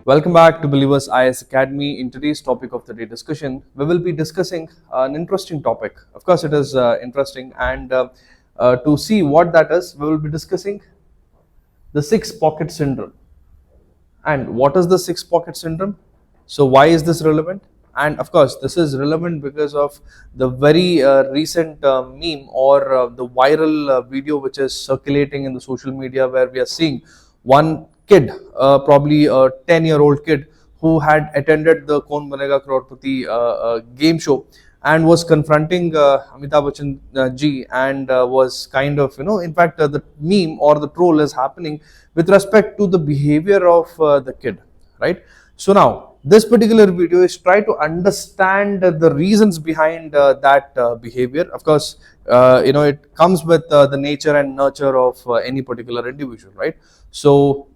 Welcome back to Believers IS Academy. In today's topic of the day discussion, we will be discussing an interesting topic. Of course, it is interesting, and to see what that is, we will be discussing the six pocket syndrome. And what is the six pocket syndrome? So, why is this relevant? And of course, this is relevant because of the very recent meme or the viral video which is circulating in the social media, where we are seeing one kid, probably a 10-year-old kid, who had attended the Kaun Banega Crorepati game show and was confronting Amitabh Bachchan ji, and was kind of, in fact, the meme or the troll is happening with respect to the behavior of the kid, right? So now, this particular video is try to understand the reasons behind that behavior. Of course, it comes with the nature and nurture of any particular individual, right? So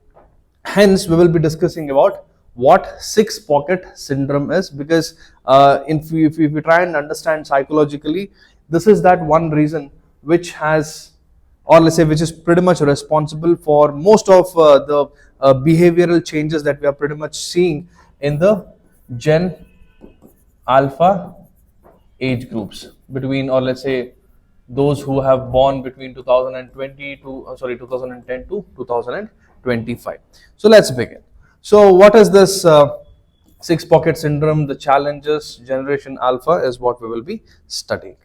hence we will be discussing about what six pocket syndrome is, because if we try and understand psychologically, this is that one reason which has, or let's say, which is pretty much responsible for most of the behavioral changes that we are pretty much seeing in the Gen Alpha age groups, between, or let's say, those who have born between 2010 to 2025. So let's begin. So what is this six pocket syndrome? The challenges, Generation Alpha is what we will be studying.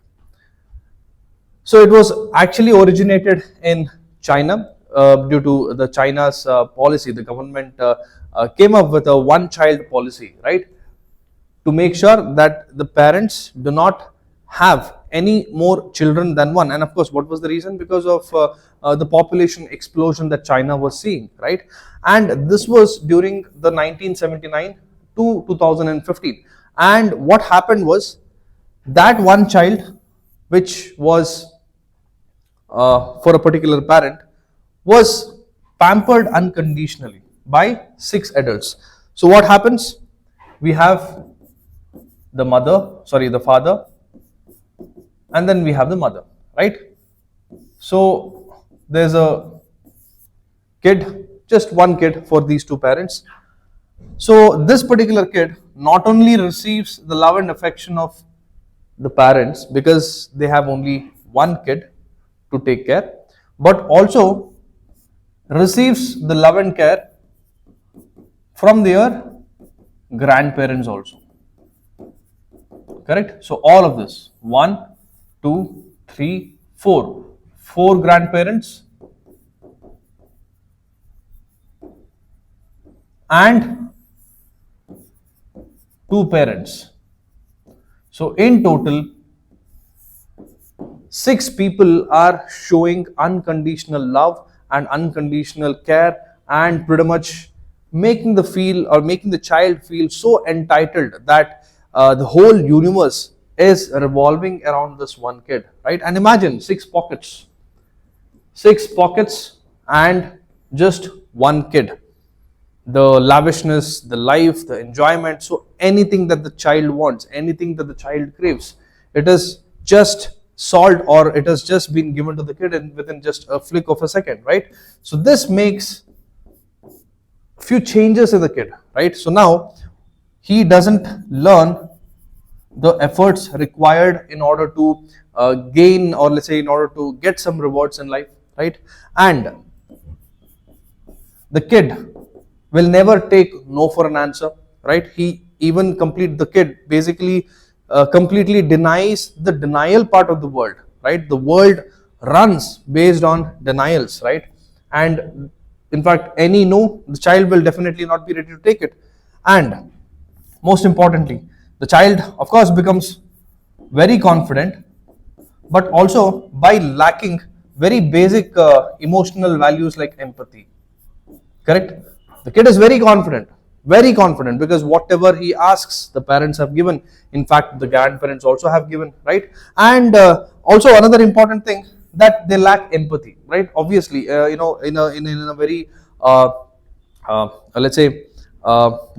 So it was actually originated in China due to the China's policy. The government came up with a one-child policy, right, to make sure that the parents do not have any more children than one. And of course, what was the reason? Because of the population explosion that China was seeing, right? And this was during the 1979 to 2015. And what happened was that one child, which was for a particular parent, was pampered unconditionally by six adults. So what happens? We have the father, and then we have the mother, right? So there's a kid, just one kid for these two parents. So this particular kid not only receives the love and affection of the parents, because they have only one kid to take care, but also receives the love and care from their grandparents also. Correct? So all of this, 1, 2, 3, 4. 4 grandparents and 2 parents. So in total, 6 people are showing unconditional love and unconditional care, and pretty much making the child feel so entitled that the whole universe is revolving around this one kid, right? And imagine 6 pockets and just one kid. The lavishness, the life, the enjoyment, so anything that the child wants, anything that the child craves, it is just solved, or it has just been given to the kid within just a flick of a second, right? So this makes few changes in the kid, right? So now he doesn't learn the efforts required in order to gain, or let's say, in order to get some rewards in life, right? And the kid will never take no for an answer, right? The kid basically completely denies the denial part of the world, right? The world runs based on denials, right? And in fact, any no, the child will definitely not be ready to take it. And most importantly, the child, of course, becomes very confident, but also by lacking very basic emotional values like empathy. Correct? The kid is very confident, because whatever he asks, the parents have given. In fact, the grandparents also have given, right? And also another important thing, that they lack empathy, right? Obviously, in a very let's say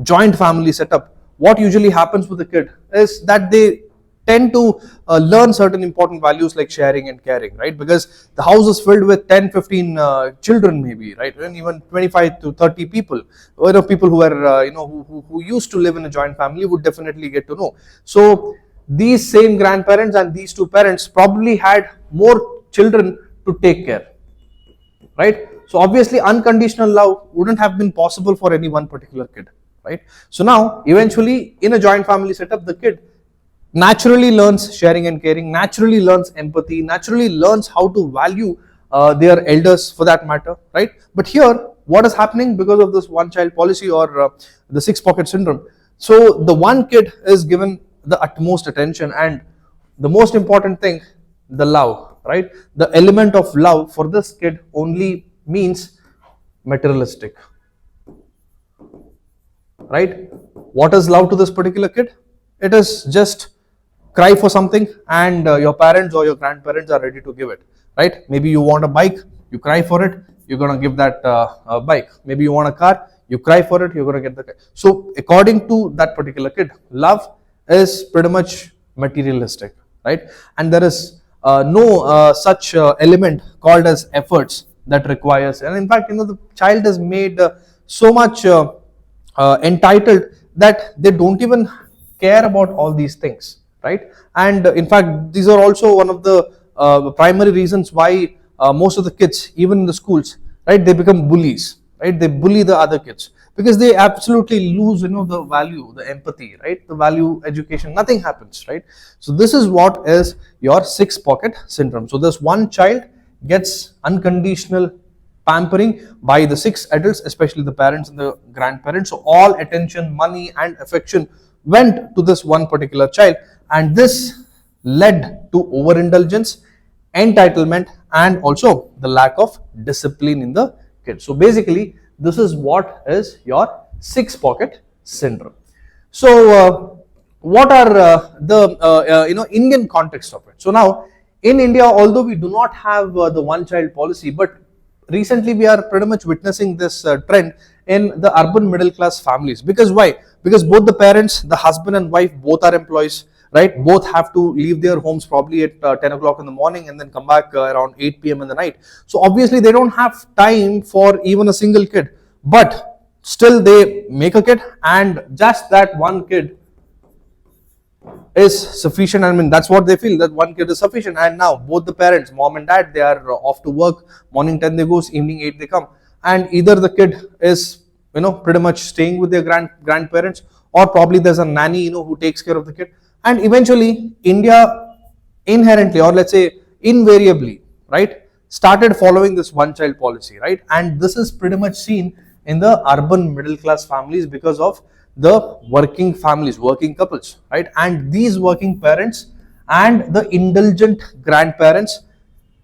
joint family setup, what usually happens with the kid is that they tend to learn certain important values like sharing and caring, right? Because the house is filled with 10, 15 children maybe, right? And even 25 to 30 people, people who are, who used to live in a joint family would definitely get to know. So these same grandparents and these two parents probably had more children to take care, right? So obviously unconditional love wouldn't have been possible for any one particular kid, right? So now eventually in a joint family setup, the kid naturally learns sharing and caring, naturally learns empathy, naturally learns how to value their elders for that matter, right? But here what is happening because of this one child policy or the six pocket syndrome? So the one kid is given the utmost attention, and the most important thing, the love, right? The element of love for this kid only means materialistic, right? What is love to this particular kid? It is just cry for something and your parents or your grandparents are ready to give it, right? Maybe you want a bike, you cry for it, you're going to give that bike. Maybe you want a car, you cry for it, you're going to get the car. So according to that particular kid, love is pretty much materialistic, right? And there is no such element called as efforts that requires, and in fact, the child is made so much entitled that they don't even care about all these things, right? And in fact, these are also one of the primary reasons why most of the kids, even in the schools, right, they become bullies, right? They bully the other kids because they absolutely lose, the value, the empathy, right? The value education, nothing happens, right? So this is what is your six pocket syndrome. So this one child gets unconditional pampering by the six adults, especially the parents and the grandparents. So all attention, money and affection went to this one particular child, and this led to overindulgence, entitlement, and also the lack of discipline in the kid. So basically this is what is your six pocket syndrome. So what are the Indian context of it? So now in India, although we do not have the one child policy, but recently we are pretty much witnessing this trend in the urban middle class families. Because why? Because both the parents, the husband and wife, both are employees, right? Both have to leave their homes probably at 10 o'clock in the morning and then come back around 8 p.m. in the night. So obviously they don't have time for even a single kid, but still they make a kid, and just that one kid is sufficient. I mean, that's what they feel, that one kid is sufficient. And now both the parents, mom and dad, they are off to work. Morning 10 they goes, evening 8 they come, and either the kid is pretty much staying with their grandparents, or probably there's a nanny who takes care of the kid. And eventually India inherently, or let's say invariably, right, started following this one child policy, right? And this is pretty much seen in the urban middle class families because of the working families, working couples, right? And these working parents and the indulgent grandparents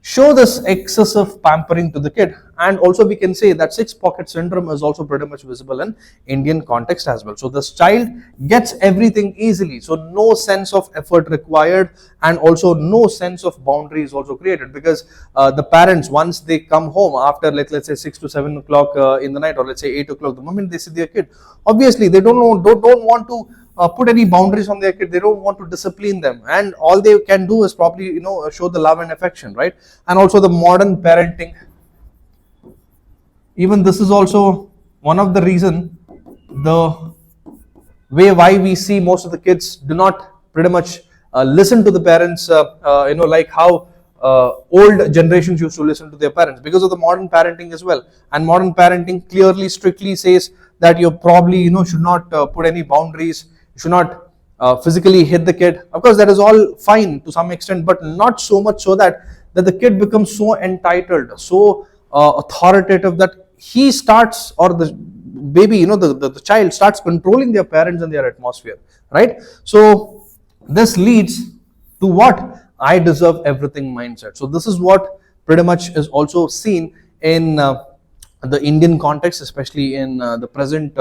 show this excessive pampering to the kid. And also we can say that six pocket syndrome is also pretty much visible in Indian context as well. So this child gets everything easily, so no sense of effort required, and also no sense of boundary is also created, because the parents, once they come home after let's say 6 to 7 o'clock in the night, or let's say 8 o'clock, the moment they see their kid, obviously they don't want to put any boundaries on their kid. They don't want to discipline them, and all they can do is probably show the love and affection, right? And also the modern parenting, even this is also one of the reason, the way why we see most of the kids do not pretty much listen to the parents, like how old generations used to listen to their parents, because of the modern parenting as well. And modern parenting clearly, strictly says that you probably should not put any boundaries, you should not physically hit the kid. Of course, that is all fine to some extent, but not so much so that the kid becomes so entitled, so authoritative, that he starts, or the baby, the child starts controlling their parents and their atmosphere, right? So this leads to what? I deserve everything mindset. So this is what pretty much is also seen in the Indian context, especially in the present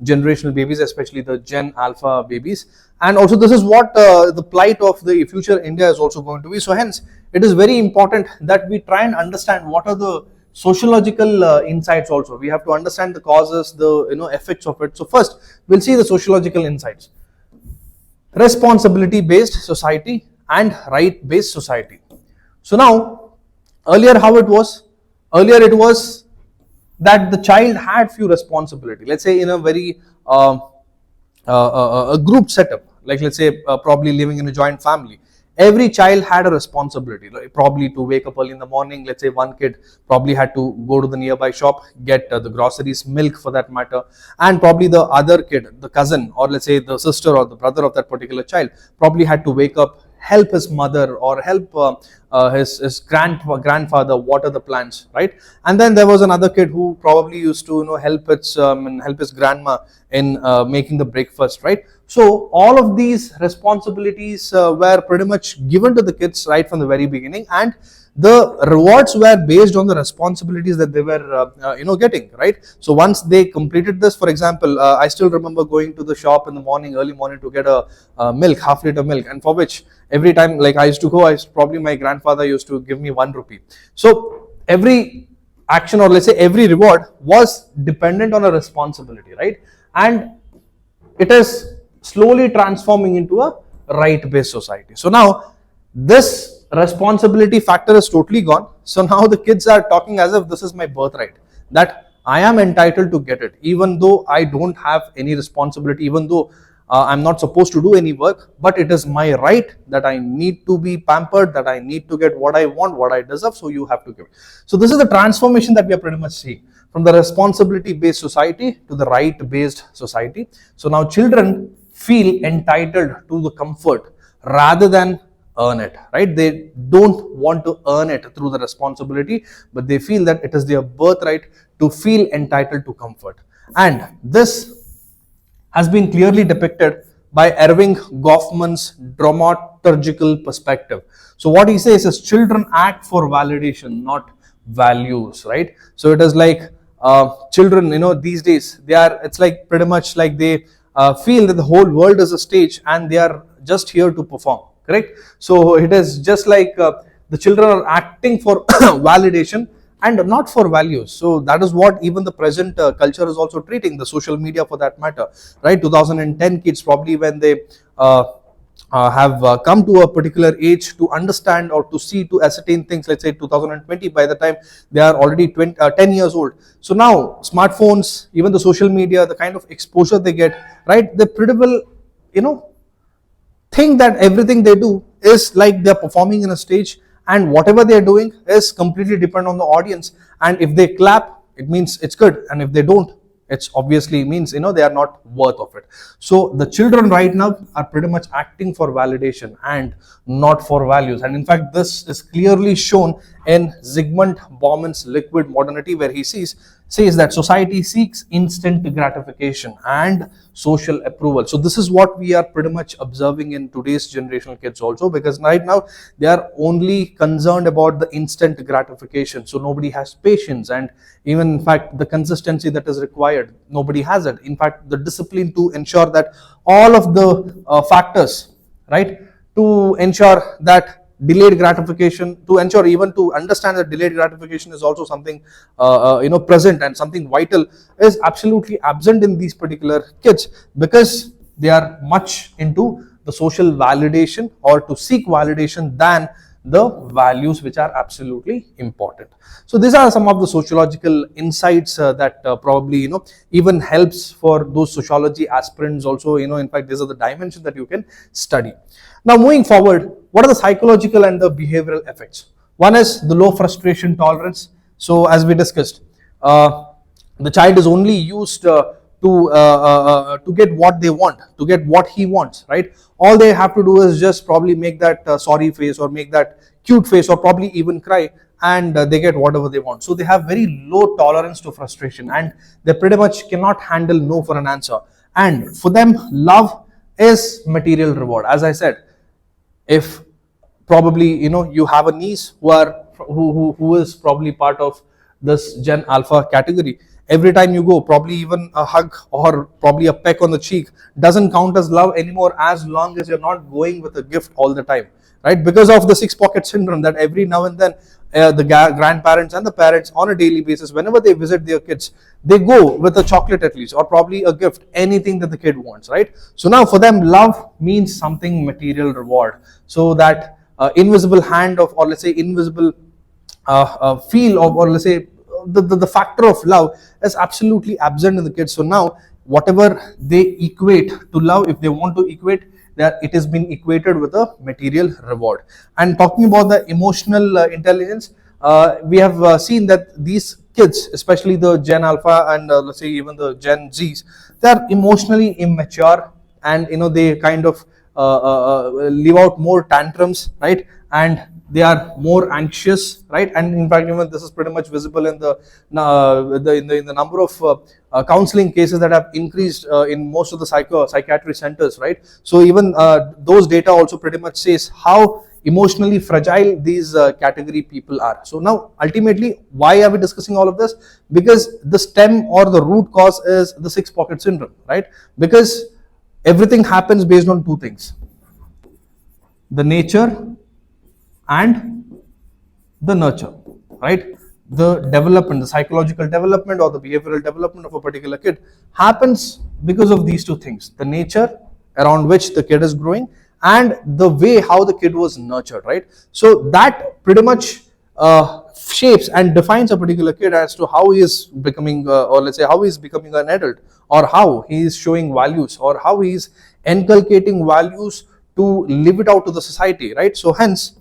generational babies, especially the Gen Alpha babies. And also this is what the plight of the future India is also going to be. So hence it is very important that we try and understand what are the sociological insights also. We have to understand the causes, the effects of it. So first we'll see the sociological insights. responsibility based society and right based society. So now, earlier how it was, earlier it was that the child had few responsibility, let's say in a very a group setup, like let's say probably living in a joint family, every child had a responsibility, like probably to wake up early in the morning. Let's say one kid probably had to go to the nearby shop, get the groceries, milk for that matter, and probably the other kid, the cousin, or let's say the sister or the brother of that particular child, probably had to wake up, help his mother or help his grandfather water the plants, right? And then there was another kid who probably used to help his grandma in making the breakfast, right? So all of these responsibilities were pretty much given to the kids right from the very beginning, and the rewards were based on the responsibilities that they were getting, right? So once they completed this, for example, I still remember going to the shop in the morning, early morning, to get a milk, half liter milk, and for which every time like I used to go, probably my grandfather used to give me 1 rupee. So every action, or let's say every reward, was dependent on a responsibility, right? And it is slowly transforming into a right based society. So now this responsibility factor is totally gone. So now the kids are talking as if this is my birthright, that I am entitled to get it, even though I don't have any responsibility, even though I'm not supposed to do any work, but it is my right that I need to be pampered, that I need to get what I want, what I deserve, so you have to give it. So this is the transformation that we are pretty much seeing from the responsibility based society to the right based society. So now children feel entitled to the comfort rather than earn it, right? They don't want to earn it through the responsibility, but they feel that it is their birthright to feel entitled to comfort. And this has been clearly depicted by Erving Goffman's dramaturgical perspective. So what he says is children act for validation, not values, right? So it is like children, these days, it's like pretty much like they feel that the whole world is a stage and they are just here to perform, correct? So it is just like the children are acting for validation and not for values. So that is what even the present culture is also treating, the social media for that matter, right? 2010 kids, probably when they have come to a particular age to understand or to see, to ascertain things, let's say 2020, by the time they are already 10 years old. So now smartphones, even the social media, the kind of exposure they get, right? They pretty well, think that everything they do is like they're performing in a stage, and whatever they're doing is completely dependent on the audience. And if they clap, it means it's good, and if they don't, it's obviously means they are not worth of it. So the children right now are pretty much acting for validation and not for values. And in fact, this is clearly shown in Zygmunt Bauman's Liquid Modernity, where he says that society seeks instant gratification and social approval. So this is what we are pretty much observing in today's generational kids also, because right now they are only concerned about the instant gratification. So nobody has patience, and even in fact the consistency that is required, nobody has it. In fact, the discipline to ensure that all of the factors, right, to ensure that delayed gratification, to ensure even to understand that delayed gratification is also something present and something vital, is absolutely absent in these particular kids, because they are much into the social validation or to seek validation than the values which are absolutely important. So these are some of the sociological insights that probably even helps for those sociology aspirants also. In fact, these are the dimensions that you can study. Now moving forward, what are the psychological and the behavioral effects? One is the low frustration tolerance. So as we discussed, the child is only used to get what they want, to get what he wants, right? All they have to do is just probably make that sorry face or make that cute face or probably even cry, and they get whatever they want. So they have very low tolerance to frustration, and they pretty much cannot handle no for an answer. And for them, love is material reward. As I said, if probably you have a niece who is probably part of this Gen Alpha category, every time you go, probably even a hug or probably a peck on the cheek doesn't count as love anymore, as long as you're not going with a gift all the time, right? Because of the six pocket syndrome, that every now and then the grandparents and the parents on a daily basis, whenever they visit their kids, they go with a chocolate at least, or probably a gift, anything that the kid wants, right? So now for them, love means something material reward. So that invisible hand of, or let's say invisible feel of, or let's say the factor of love is absolutely absent in the kids. So now whatever they equate to love, if they want to equate, that it has been equated with a material reward. And talking about the emotional intelligence, we have seen that these kids, especially the Gen Alpha and let's say even the Gen Zs, they are emotionally immature, and they kind of leave out more tantrums, right? And they are more anxious, right? And in fact, even this is pretty much visible in the number of counseling cases that have increased in most of the psychiatry centers, right? So even those data also pretty much says how emotionally fragile these category people are. So now ultimately, why are we discussing all of this? Because the stem or the root cause is the six pocket syndrome, right? Because everything happens based on two things: the nature and the nurture, right? The development, the psychological development or the behavioral development of a particular kid happens because of these two things: the nature around which the kid is growing, and the way how the kid was nurtured, right? So that pretty much shapes and defines a particular kid as to how he is becoming, or let's say how he is becoming an adult, or how he is showing values, or how he is inculcating values to live it out to the society, right? So hence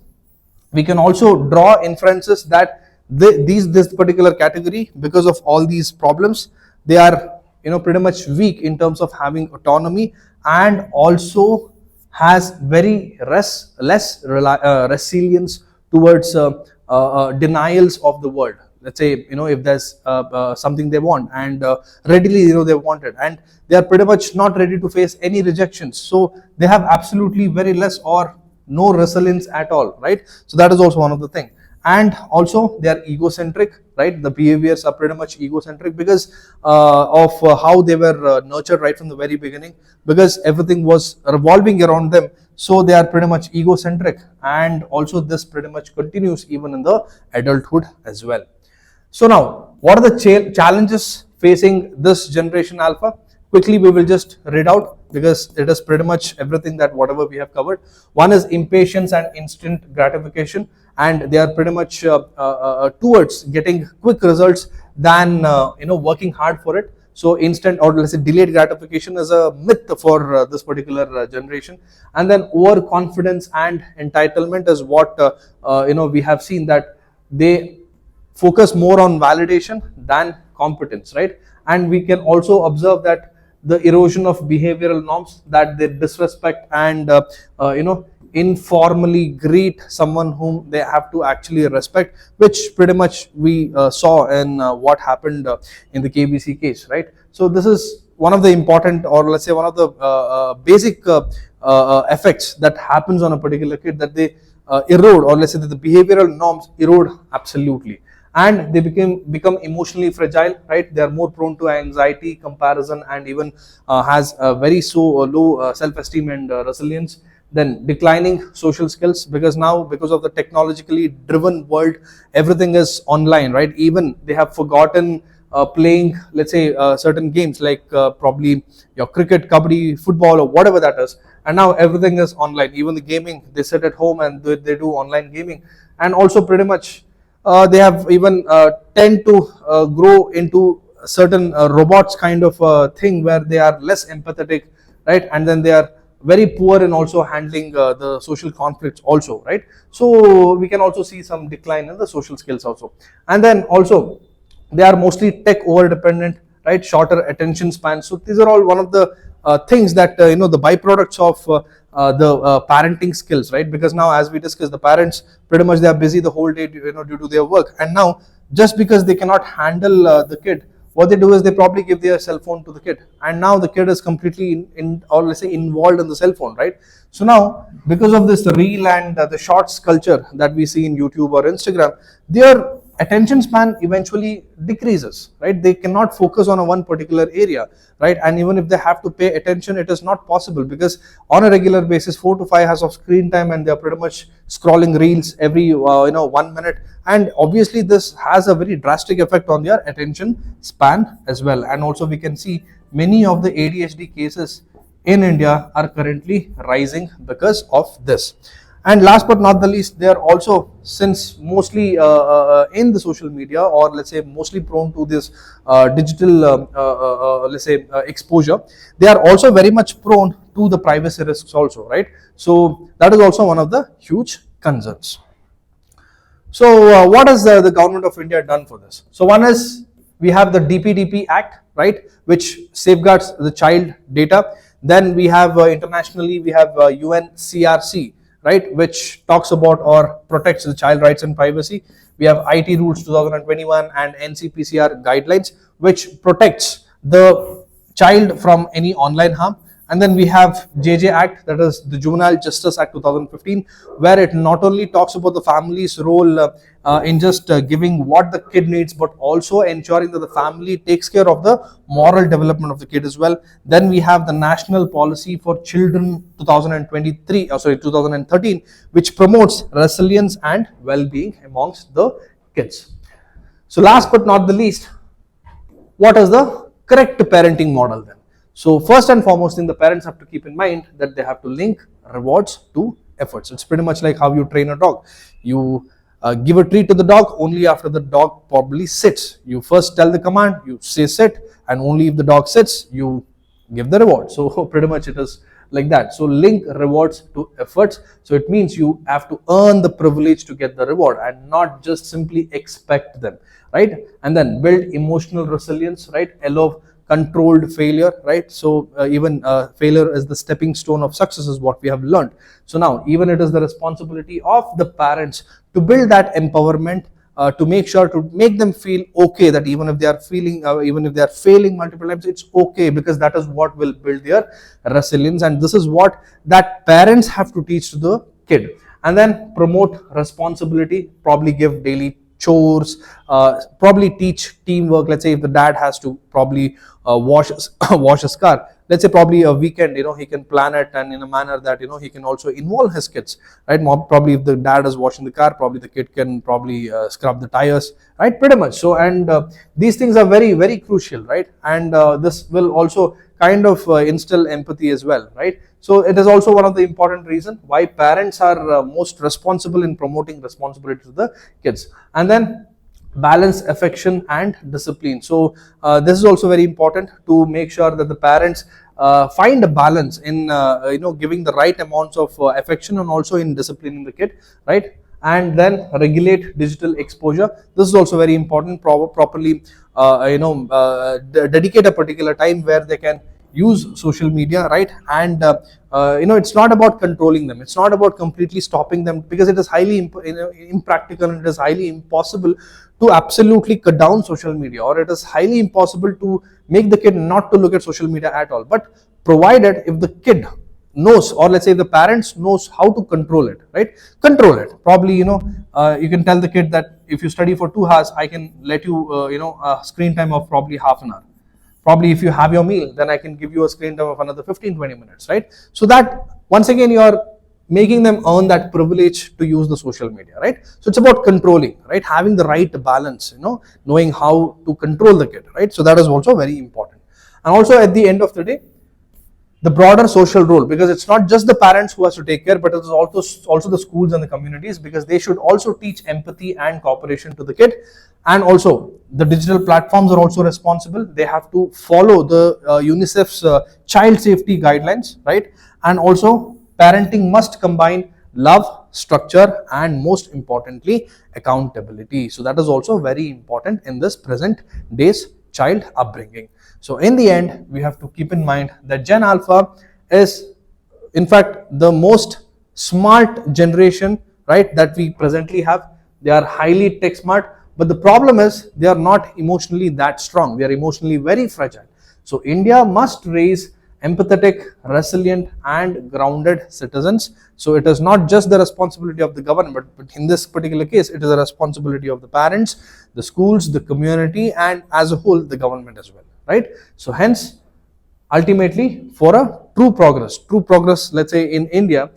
we can also draw inferences that this particular category, because of all these problems, they are pretty much weak in terms of having autonomy, and also has very less resilience towards denials of the world. Let's say if there's something they want, and readily they want it, and they are pretty much not ready to face any rejections, so they have absolutely very less or no resilience at all, right? So that is also one of the thing. And also they are egocentric, right? The behaviors are pretty much egocentric because of how they were nurtured right from the very beginning, because everything was revolving around them. So they are pretty much egocentric, and also this pretty much continues even in the adulthood as well. So now, what are the challenges facing this generation Alpha? Quickly we will just read out, because it is pretty much everything that whatever we have covered. One is impatience and instant gratification, and they are pretty much towards getting quick results than working hard for it. So instant, or let's say delayed gratification, is a myth for this particular generation. And then overconfidence and entitlement is what we have seen, that they focus more on validation than competence, right? And we can also observe that the erosion of behavioral norms, that they disrespect and informally greet someone whom they have to actually respect, which pretty much we saw in what happened in the KBC case, right? So this is one of the important, or let's say one of the basic effects that happens on a particular kid, that they erode, or let's say that the behavioral norms erode absolutely, and they become emotionally fragile, right? They are more prone to anxiety, comparison, and even has a very low self-esteem and resilience. Then declining social skills, because now, because of the technologically driven world, everything is online, right? Even they have forgotten playing, let's say certain games like probably your cricket, kabaddi, football, or whatever that is, and now everything is online. Even the gaming, they sit at home and they do online gaming. And also pretty much they have even tend to grow into certain robots kind of thing, where they are less empathetic, right? And then they are very poor in also handling the social conflicts also, right? So we can also see some decline in the social skills also. And then also they are mostly tech over dependent, right? Shorter attention span. So these are all one of the things that the byproducts of the parenting skills, right? Because now, as we discussed, the parents pretty much they are busy the whole day due to their work, and now just because they cannot handle the kid, what they do is they probably give their cell phone to the kid, and now the kid is completely or let's say involved in the cell phone, right? So now, because of this reel and the shorts culture that we see in YouTube or Instagram, they are attention span eventually decreases, right? They cannot focus on a one particular area, right? And even if they have to pay attention, it is not possible, because on a regular basis 4 to 5 hours of screen time, and they're pretty much scrolling reels every 1 minute, and obviously this has a very drastic effect on their attention span as well. And also we can see many of the ADHD cases in India are currently rising because of this. And last but not the least, they are also, since mostly in the social media, or let's say mostly prone to this digital let's say exposure, they are also very much prone to the privacy risks also, right? So that is also one of the huge concerns. So what has the government of India done for this? So one is, we have the DPDP Act, right, which safeguards the child data. Then we have internationally, we have UNCRC, right, which talks about or protects the child rights and privacy. We have IT rules 2021 and NCPCR guidelines, which protects the child from any online harm. And then we have JJ Act, that is the Juvenile Justice Act 2015, where it not only talks about the family's role in just giving what the kid needs, but also ensuring that the family takes care of the moral development of the kid as well. Then we have the National Policy for Children 2013, which promotes resilience and well-being amongst the kids. So last but not the least, what is the correct parenting model then? So first and foremost thing, the parents have to keep in mind that they have to link rewards to efforts. It's pretty much like how you train a dog. You give a treat to the dog only after the dog probably sits. You first tell the command, you say sit, and only if the dog sits, you give the reward. So pretty much it is like that. So link rewards to efforts. So it means you have to earn the privilege to get the reward and not just simply expect them, right? And then build emotional resilience, right? Allow controlled failure, right? So even failure is the stepping stone of success, is what we have learned. So now even it is the responsibility of the parents to build that empowerment, to make sure to make them feel okay, that even if they are feeling even if they are failing multiple times, it's okay, because that is what will build their resilience. And this is what that parents have to teach to the kid. And then promote responsibility, probably give daily chores, probably teach teamwork. Let's say if the dad has to probably wash his car, let's say probably a weekend, he can plan it, and in a manner that he can also involve his kids, right? Probably if the dad is washing the car, probably the kid can probably scrub the tires, right? Pretty much. So, and these things are very, very crucial, right? And this will also kind of instill empathy as well, right? So it is also one of the important reasons why parents are most responsible in promoting responsibility to the kids. And then balance affection and discipline. So this is also very important, to make sure that the parents find a balance in giving the right amounts of affection, and also in disciplining the kid, right? And then regulate digital exposure. This is also very important. Properly dedicate a particular time where they can use social media, right? And it's not about controlling them, it's not about completely stopping them, because it is highly impractical, and it is highly impossible to absolutely cut down social media, or it is highly impossible to make the kid not to look at social media at all. But provided if the kid knows, or let's say the parents knows how to control it, right? Control it. Probably you can tell the kid that if you study for 2 hours, I can let you a screen time of probably half an hour. Probably if you have your meal, then I can give you a screen time of another 15-20 minutes, right? So that once again you are making them earn that privilege to use the social media, right? So it's about controlling, right? Having the right balance, knowing how to control the kid, right? So that is also very important. And also at the end of the day, the broader social role, because it's not just the parents who has to take care, but it is also the schools and the communities, because they should also teach empathy and cooperation to the kid. And also the digital platforms are also responsible. They have to follow the UNICEF's child safety guidelines, right? And also parenting must combine love, structure, and most importantly accountability. So that is also very important in this present day's child upbringing. So in the end, we have to keep in mind that Gen Alpha is in fact the most smart generation, right, that we presently have. They are highly tech smart, but the problem is they are not emotionally that strong. They are emotionally very fragile. So India must raise empathetic, resilient, and grounded citizens. So it is not just the responsibility of the government, but in this particular case, it is the responsibility of the parents, the schools, the community, and as a whole, the government as well, right? So hence, ultimately, for a true progress, let's say in India,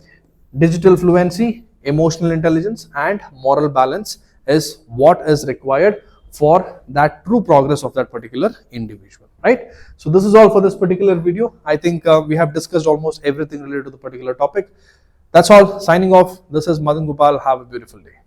digital fluency, emotional intelligence, and moral balance is what is required for that true progress of that particular individual, right? So this is all for this particular video. I think we have discussed almost everything related to the particular topic. That's all. Signing off. This is Madan Gopal. Have a beautiful day.